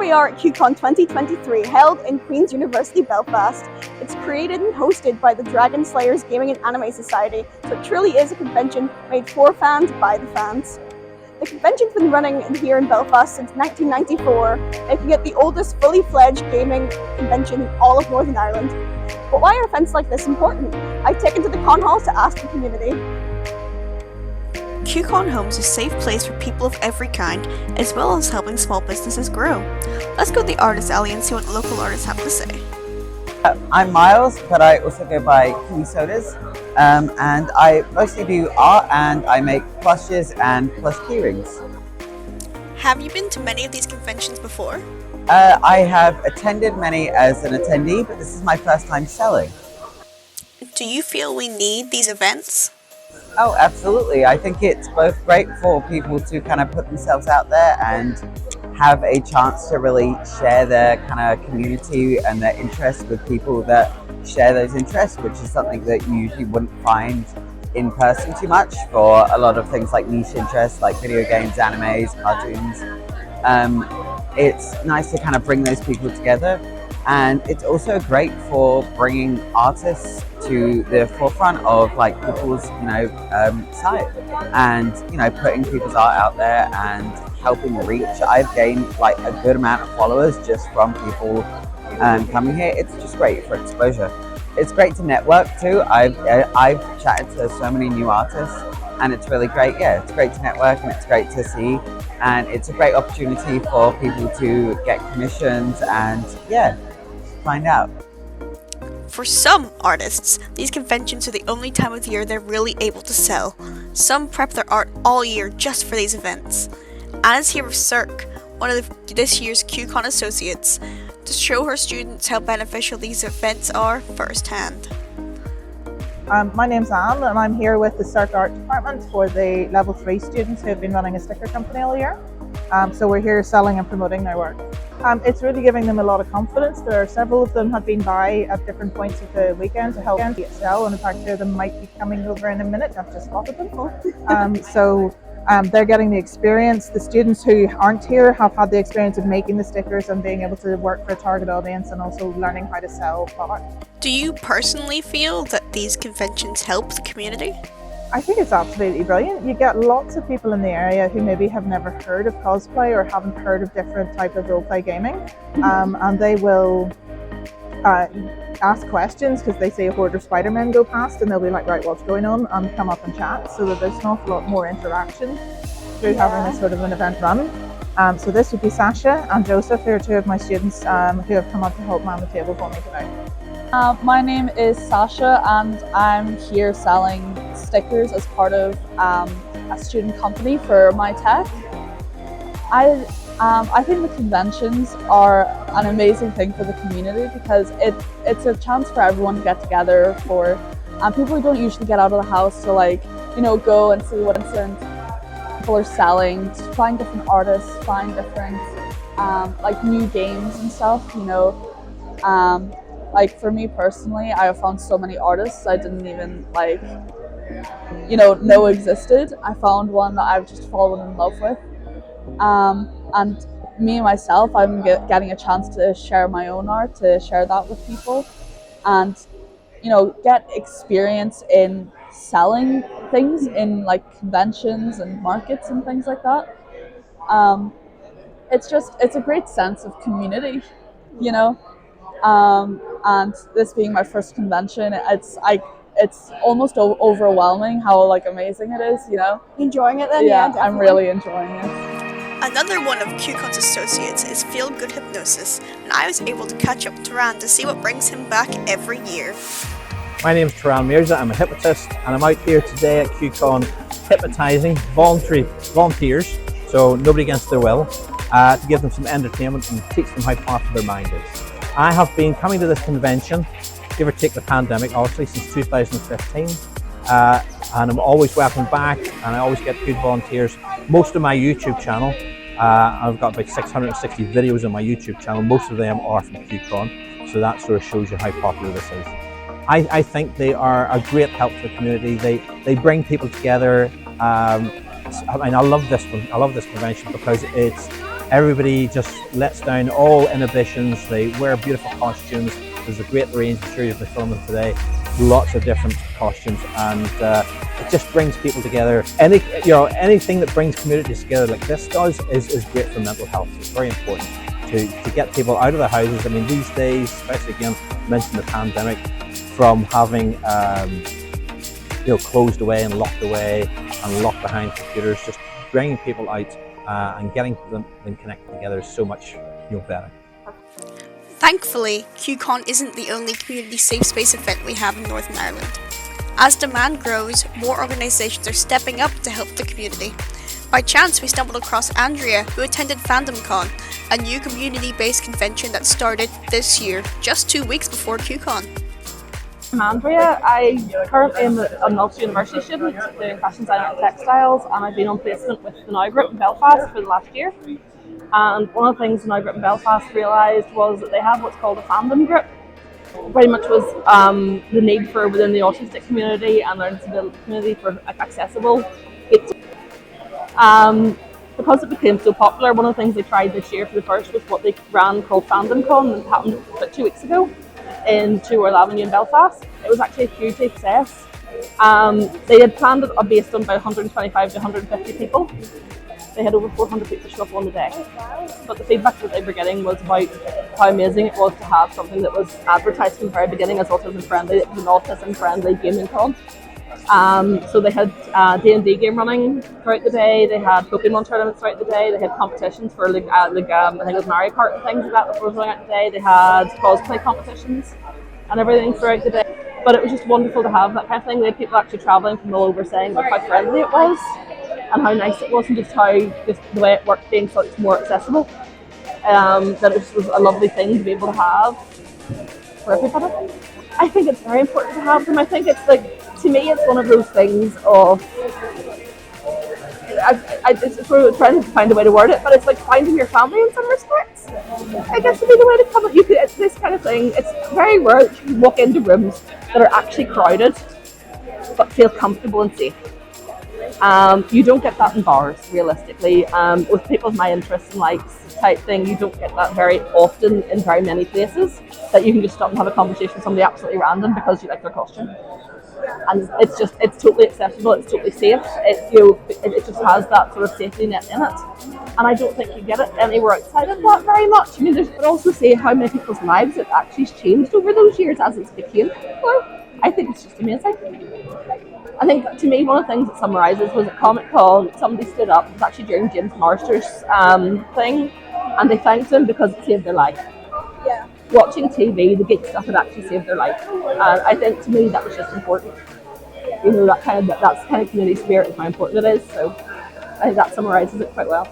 we are at QCon 2023, held in Queen's University, Belfast. It's created and hosted by the Dragonslayers Gaming and Anime Society, so it truly is a convention made for fans by the fans. The convention's been running here in Belfast since 1994, making it the oldest fully fledged gaming convention in all of Northern Ireland. But why are events like this important? I've taken to the con hall to ask the community. QCon Home's a safe place for people of every kind, as well as helping small businesses grow. Let's go to the Artist Alley and see what local artists have to say. I'm Myles, but I also go by Kiwisodas, and I mostly do art and I make plushes and plush keyrings. Have you been to many of these conventions before? I have attended many as an attendee, but this is my first time selling. Do you feel we need these events? Oh, absolutely. I think it's both great for people to kind of put themselves out there and have a chance to really share their kind of community and their interests with people that share those interests, which is something that you usually wouldn't find in person too much for a lot of things like niche interests like video games, animes, cartoons. It's nice to kind of bring those people together, and it's also great for bringing artists to the forefront of like people's sight, and putting people's art out there and helping reach. I've gained like a good amount of followers just from people coming here. It's just great for exposure. It's great to network too. I've chatted to so many new artists, and it's really great. Yeah, it's great to network and it's great to see, and it's a great opportunity for people to get commissions and find out. For some artists, these conventions are the only time of the year they're really able to sell. Some prep their art all year just for these events. Anna's here with SERC, one of this year's QCon associates, to show her students how beneficial these events are firsthand. My name's Anne, and I'm here with the SERC Art Department for the Level 3 students who have been running a sticker company all year. So we're here selling and promoting their work. It's really giving them a lot of confidence. There are several of them have been by at different points of the weekend to help sell, and in fact two of them might be coming over in a minute. I've just spotted them. They're getting the experience. The students who aren't here have had the experience of making the stickers and being able to work for a target audience, and also learning how to sell product. Do you personally feel that these conventions help the community? I think it's absolutely brilliant. You get lots of people in the area who maybe have never heard of cosplay or haven't heard of different types of roleplay gaming, and they will ask questions because they see a horde of Spider-Men go past, and they'll be like, right, what's going on, and come up and chat, so that there's an awful lot more interaction through having this sort of an event run. So this would be Sasha and Joseph, who are two of my students who have come up to help man the table for me today. My name is Sasha, and I'm here selling stickers as part of a student company for my tech. I think the conventions are an amazing thing for the community because it's a chance for everyone to get together, for people who don't usually get out of the house to go and see what people are selling, to find different artists, find different new games and stuff. For me personally, I have found so many artists I didn't even know existed. I found one that I've just fallen in love with. And me myself, I'm getting a chance to share my own art, to share that with people, and get experience in selling things in conventions and markets and things like that. It's a great sense of community, and this being my first convention, it's almost overwhelming how amazing it is. Enjoying it then? Yeah, Definitely. I'm really enjoying it. Another one of QCon's associates is Feel Good Hypnosis, and I was able to catch up with Turan to see what brings him back every year. My name's Turan Mirza, I'm a hypnotist, and I'm out here today at QCon hypnotising volunteers, so nobody against their will, to give them some entertainment and teach them how powerful their mind is. I have been coming to this convention, give or take the pandemic, obviously, since 2015. And I'm always welcome back, and I always get good volunteers. Most of my YouTube channel, I've got about 660 videos on my YouTube channel. Most of them are from QCon, so that sort of shows you how popular this is. I think they are a great help to the community. They bring people together. I love this one. I love this convention because Everybody just lets down all inhibitions. They wear beautiful costumes. There's a great range. I'm sure you'll be filming today. Lots of different costumes, and it just brings people together. Anything that brings communities together like this does is great for mental health. It's very important to get people out of their houses. I mean, these days, especially again, I mentioned the pandemic, from having closed away and locked behind computers, just bringing people out and getting them connected together is so much better. Thankfully, QCon isn't the only community safe space event we have in Northern Ireland. As demand grows, more organisations are stepping up to help the community. By chance, we stumbled across Andrea, who attended FandomCon, a new community-based convention that started this year, just 2 weeks before QCon. I'm Andrea. I currently am a multi-university student doing fashion design and textiles, and I've been on placement with the Now Group in Belfast for the last year. And one of the things the Now Group in Belfast realised was that they have what's called a fandom group. Very much was the need for within the autistic community and learning disability community for accessible. Because it became so popular, one of the things they tried this year for the first was what they ran called FandomCon, that happened about 2 weeks ago in Turan Avenue in Belfast. It was actually a huge success. They had planned it based on about 125 to 150 people. They had over 400 people show up on the day. But the feedback that they were getting was about how amazing it was to have something that was advertised from the very beginning as autism friendly. It was an autism friendly gaming con. So they had D&D game running throughout the day. They had Pokemon tournaments throughout the day. They had competitions for I think it was Mario Kart and things like that were going out today. They had cosplay competitions and everything throughout the day. But it was just wonderful to have that kind of thing. They had people actually travelling from all over saying how friendly it was and how nice it was, and just how just the way it worked being so it's more accessible. That it was a lovely thing to be able to have for everybody. I think it's very important to have them. I think it's to me, it's one of those things of, we're trying to find a way to word it, but it's like finding your family in some respects. I guess would be the way to come. It's this kind of thing. It's very rare that you walk into rooms that are actually crowded, but feel comfortable and safe. You don't get that in bars, realistically. With people of my interests and likes type thing, you don't get that very often in very many places, that you can just stop and have a conversation with somebody absolutely random because you like their costume. And it's totally accessible, it's totally safe, it just has that sort of safety net in it. And I don't think you get it anywhere outside of that very much. I mean, but also say how many people's lives it actually changed over those years as it's became popular. I think it's just amazing. I think, to me, one of the things that summarises was at Comic-Con, somebody stood up, it was actually during James Marsters' thing, and they thanked him because it saved their life. Yeah. Watching TV, the geek stuff had actually saved their life. And I think, to me, that was just important. That's kind of community spirit is how important it is, so I think that summarises it quite well.